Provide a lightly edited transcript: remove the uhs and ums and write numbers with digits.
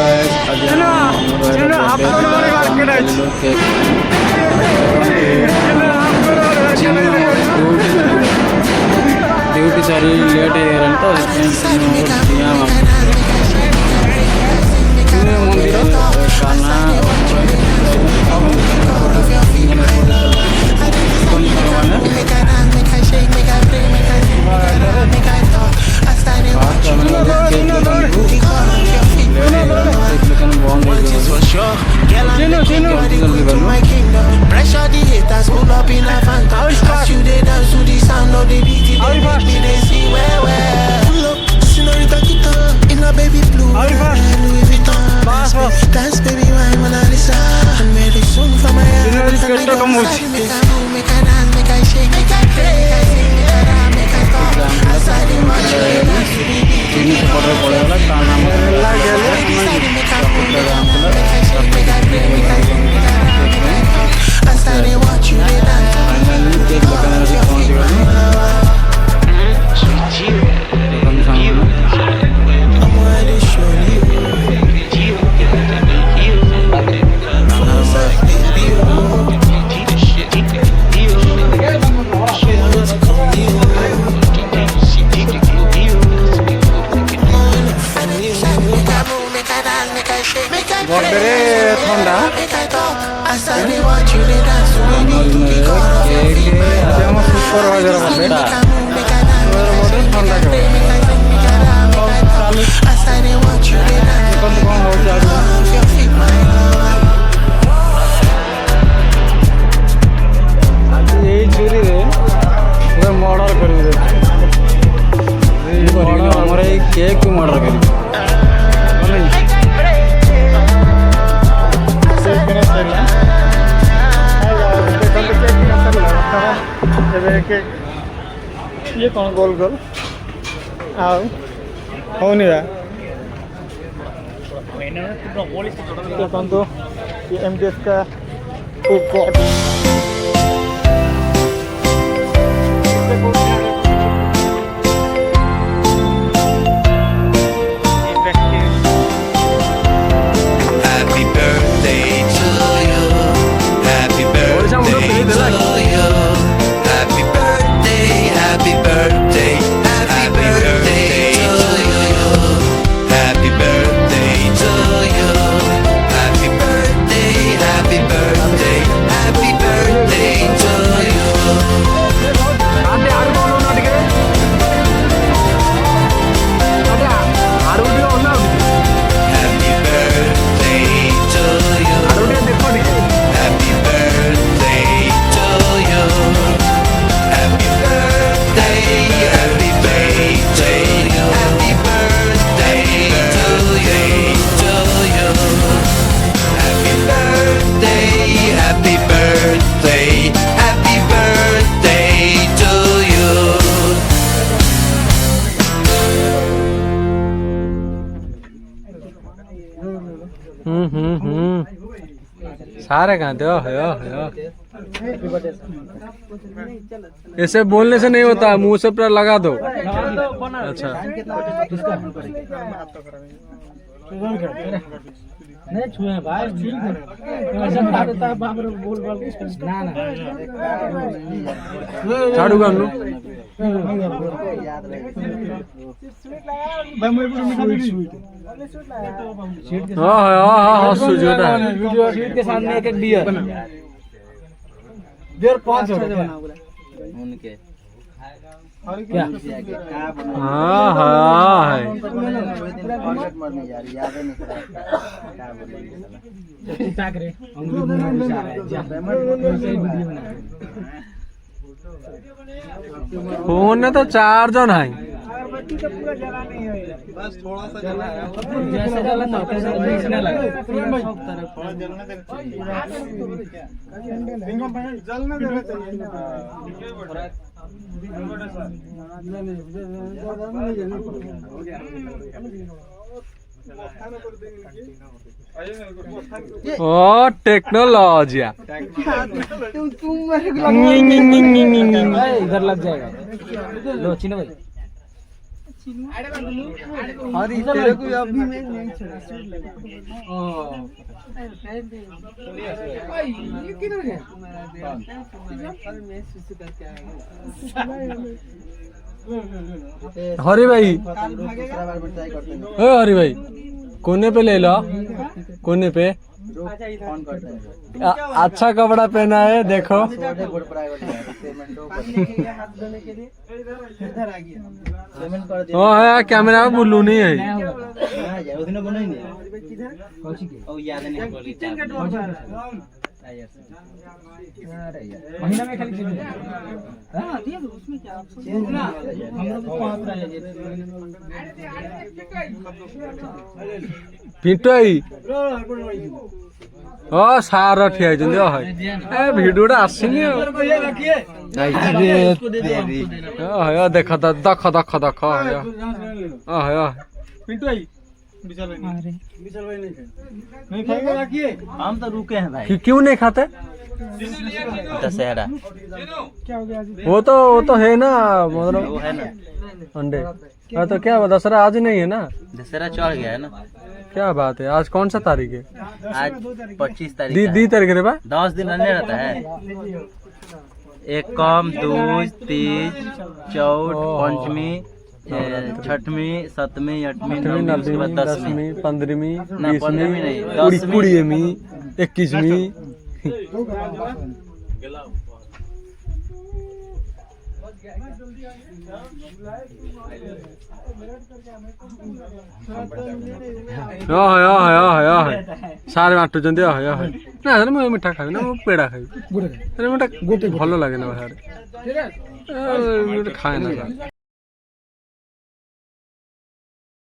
Guys आज duty सारी late अయ్యారంట Pressure the haters pull up in a phantom. As you they dance to the sound of the beat, they see where pull up, senorita Kita in a baby blue, Louis Vuitton. Dance baby, why Mona Lisa? And made it soon for my head. Make a move, make a dance, make a shake, make a play, make a talk. As I did watch you they dance to the beat, make a move, make a shake, make a play, make a as I did watch you they dance. I'm ready to show you. ठंडा supervisor ठंडा यही चूरी murder कर cake murder कर ये कौन गोल गोल आओ हो नहीं रहा तो ये MDF का food court Happy birthday to you. Happy birthday to you. Happy birthday, happy birthday, happy birthday to you. Happy birthday to you. Happy birthday, happy birthday, happy birthday to you. Happy birthday to you. Happy birthday to you. Happy birthday, happy birthday to you. Happy birthday to you. Happy birthday, happy birthday, happy birthday to you. सारे कहाँ थे ऐसे बोलने से नहीं होता मुंह से पूरा लगा दो अच्छा नहीं छुए भाई ऐसा खाता है बाप रे बोल बोल ना ना झाड़ू कर लो हाँ वीडियो शूट के सामने एक डियर डियर 5 उनके क्या हाँ हाँ है फोन में तो 4 जन है बस थोड़ा सा जला है जैसे जला था वैसे दिखने लगा जलने देना चाहिए ओ टेक्नोलॉजी इधर लग जाएगा लो चिन्ह भाई अरे तेरे को अभी मैं नहीं छोड़ा ये किधर गया हरी भाई हरी भाई कोने पे ले लो कोने पे अच्छा कपड़ा पहना है देखो हाँ कैमरा में बुल्लू नहीं है महीना में खाली चेंज हां दिया तो उसमें क्या चेंज ना हम लोग को आता है पिंटू आई हाँ सारा ठिया भिडियोटा आसनी देख दख दख दख पिंटू आई विशाल भाई नहीं खाएगा रखिए हम तो रुके हैं भाई क्यों नहीं खाते दशहरा क्या हो गया वो तो है ना मतलब वो है ना अंडे हाँ तो क्या दशहरा आज नहीं है ना दशहरा चढ़ गया है ना क्या बात है आज कौन सा तारीख है आज 25 तारीख दी तारीख रे बा 10 दिन रहने रहता है एक कम दूज तीज चौथ पंचमी छठवीं सतवीं आठवीं नौवीं 10वीं 15वीं ना 15वीं नहीं 20वीं 21वीं सारे बांटुଛନ୍ତି ना मैं मिठा खाई ना पेड़ा खाई मिठा गोटे भल लगे ना खाए ना